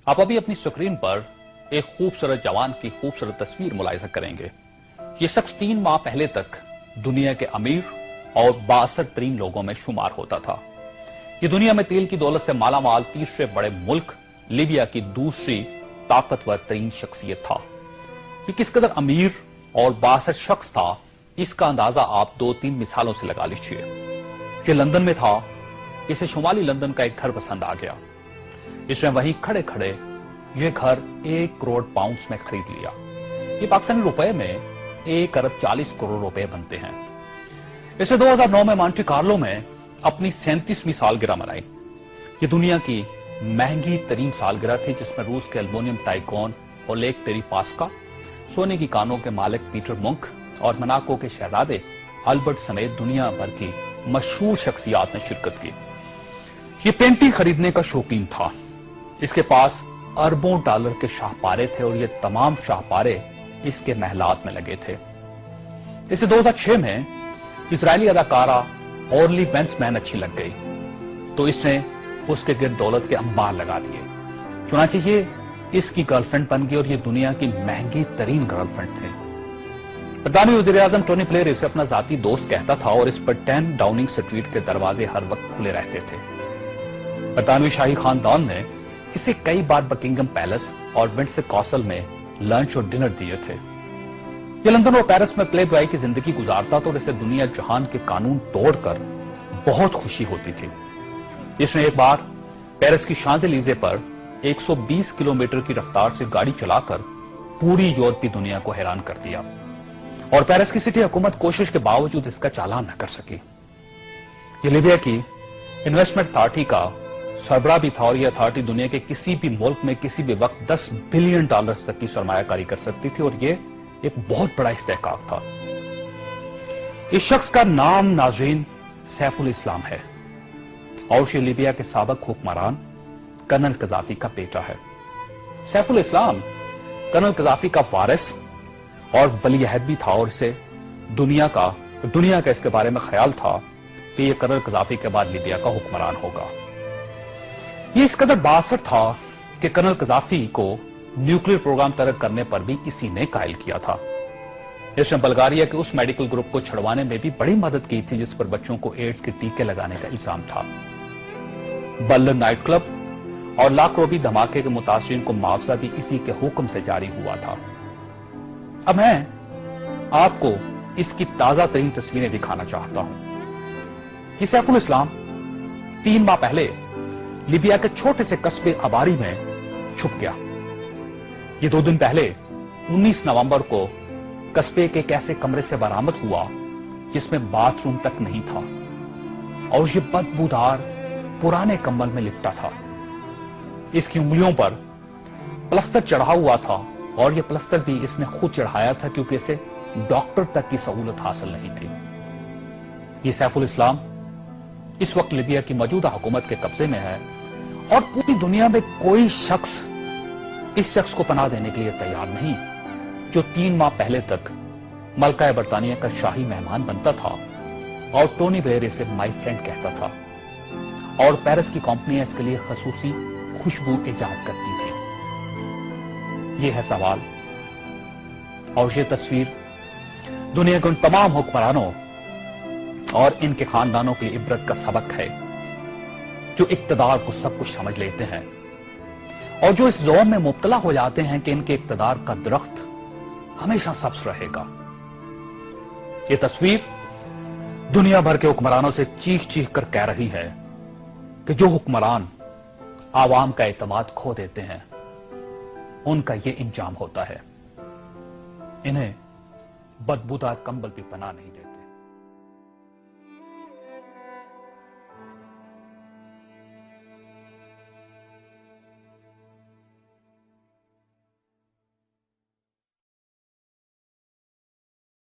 آپ ابھی اپنی سکرین پر ایک خوبصورت جوان کی خوبصورت تصویر ملاحظہ کریں گے۔ یہ شخص 3 ماہ پہلے تک دنیا کے امیر اور بااثر ترین لوگوں میں شمار ہوتا تھا۔ یہ دنیا میں تیل کی دولت سے مالا مال تیسرے بڑے ملک لیبیا کی دوسری طاقتور ترین شخصیت تھا۔ یہ کس قدر امیر اور بااثر شخص تھا، اس کا اندازہ آپ 2-3 مثالوں سے لگا لیجئے۔ یہ لندن میں تھا، اسے شمالی لندن کا ایک گھر پسند آ گیا۔ اس نے وہیں کھڑے کھڑے یہ گھر 1 کروڑ پاؤنڈز میں خرید لیا۔ یہ پاکستانی روپے میں 1 ارب 40 کروڑ روپے بنتے ہیں۔ اس نے 2009 میں مانٹی کارلو میں اپنی 37ویں سالگرہ منائی۔ یہ دنیا کی مہنگی ترین سالگرہ تھی، جس میں روس کے المونیم ٹائکون اولیگ ٹیریپاسکا، سونے کی کانوں کے مالک پیٹر منک اور مناکو کے شہزادے البرٹ سمیت دنیا بھر کی مشہور شخصیات نے شرکت کی۔ یہ پینٹنگ خریدنے کا شوقین تھا۔ اس کے پاس اربوں ڈالر کے شاہپارے تھے اور یہ تمام شاہپارے اس کے محلات میں لگے تھے۔ اسے 2006 میں اسرائیلی اداکارہ اورلی وینسمین اچھی لگ گئی تو اس نے اس کے گرد دولت کے انبار لگا دیے۔ چنانچہ یہ اس کی گرل فرینڈ بن گئی اور یہ دنیا کی مہنگی ترین گرل فرینڈ تھی۔ برطانوی وزیر اعظم ٹونی بلیئر اسے اپنا ذاتی دوست کہتا تھا اور اس پر 10 ڈاؤننگ سٹریٹ کے دروازے ہر وقت کھلے رہتے تھے۔ برطانوی شاہی خاندان نے اسے کئی بار بکنگم پیلس اور ونڈسر کاسل میں لنچ اور ڈنر دیے تھے۔ یہ لندن اور پیرس میں پلے بوائے کی زندگی گزارتا تھا اور اسے دنیا جہان کے قانون توڑ کر بہت خوشی ہوتی تھی۔ اس نے ایک بار پیرس کی شانزلیزے پر 120 کلومیٹر کی رفتار سے گاڑی چلا کر پوری یورپی دنیا کو حیران کر دیا اور پیرس کی سٹی حکومت کوشش کے باوجود اس کا چالان نہ کر سکی۔ یہ لیبیا کی انویسٹمنٹ اتھارٹی کا سربراہ بھی تھا اور یہ اتھارٹی دنیا کے کسی بھی ملک میں کسی بھی وقت 10 بلین ڈالر تک کی سرمایہ کاری کر سکتی تھی اور یہ ایک بہت بڑا استحقاق تھا۔ اس شخص کا نام ناظرین سیف الاسلام ہے اور یہ لیبیا کے سابق حکمران کرنل قذافی کا بیٹا ہے۔ سیف الاسلام کرنل قذافی کا وارث اور ولی عہد بھی تھا اور اسے دنیا کا اس کے بارے میں خیال تھا کہ یہ کرنل قذافی کے بعد لیبیا کا حکمران ہوگا۔ یہ اس قدر بااثر تھا کہ کرنل قذافی کو نیوکلیر پروگرام ترک کرنے پر بھی اسی نے قائل کیا تھا۔ اس نے بلغاریہ کے اس میڈیکل گروپ کو چھڑوانے میں بھی بڑی مدد کی تھی جس پر بچوں کو ایڈز کے ٹیکے لگانے کا الزام تھا۔ بلر نائٹ کلب اور لاکھ روپی دھماکے کے متاثرین کو معاوضہ بھی اسی کے حکم سے جاری ہوا تھا۔ اب میں آپ کو اس کی تازہ ترین تصویریں دکھانا چاہتا ہوں۔ یہ سیف الاسلام 3 ماہ پہلے لیبیا کے چھوٹے سے قصبے اباری میں چھپ گیا۔ یہ 2 دن پہلے 19 نومبر کو قصبے کے ایک ایسے کمرے سے برآمد ہوا جس میں باتھ روم تک نہیں تھا اور یہ بدبودار پرانے کمبل میں لپٹا تھا۔ اس کی انگلیوں پر پلستر چڑھا ہوا تھا اور یہ پلستر بھی اس نے خود چڑھایا تھا کیونکہ اسے ڈاکٹر تک کی سہولت حاصل نہیں تھی۔ یہ سیف الاسلام اس وقت لیبیا کی موجودہ حکومت کے قبضے میں ہے اور پوری دنیا میں کوئی شخص اس شخص کو پناہ دینے کے لیے تیار نہیں جو 3 ماہ پہلے تک ملکہ برطانیہ کا شاہی مہمان بنتا تھا اور ٹونی بلیئر اسے مائی فرینڈ کہتا تھا اور پیرس کی کمپنیاں اس کے لیے خصوصی خوشبو ایجاد کرتی تھی۔ یہ ہے سوال اور یہ تصویر دنیا کے ان تمام حکمرانوں اور ان کے خاندانوں کے لیے عبرت کا سبق ہے جو اقتدار کو سب کچھ سمجھ لیتے ہیں اور جو اس زوم میں مبتلا ہو جاتے ہیں کہ ان کے اقتدار کا درخت ہمیشہ سبز رہے گا۔ یہ تصویر دنیا بھر کے حکمرانوں سے چیخ چیخ کر کہہ رہی ہے کہ جو حکمران عوام کا اعتماد کھو دیتے ہیں ان کا یہ انجام ہوتا ہے۔ انہیں بدبودار کمبل بھی پناہ نہیں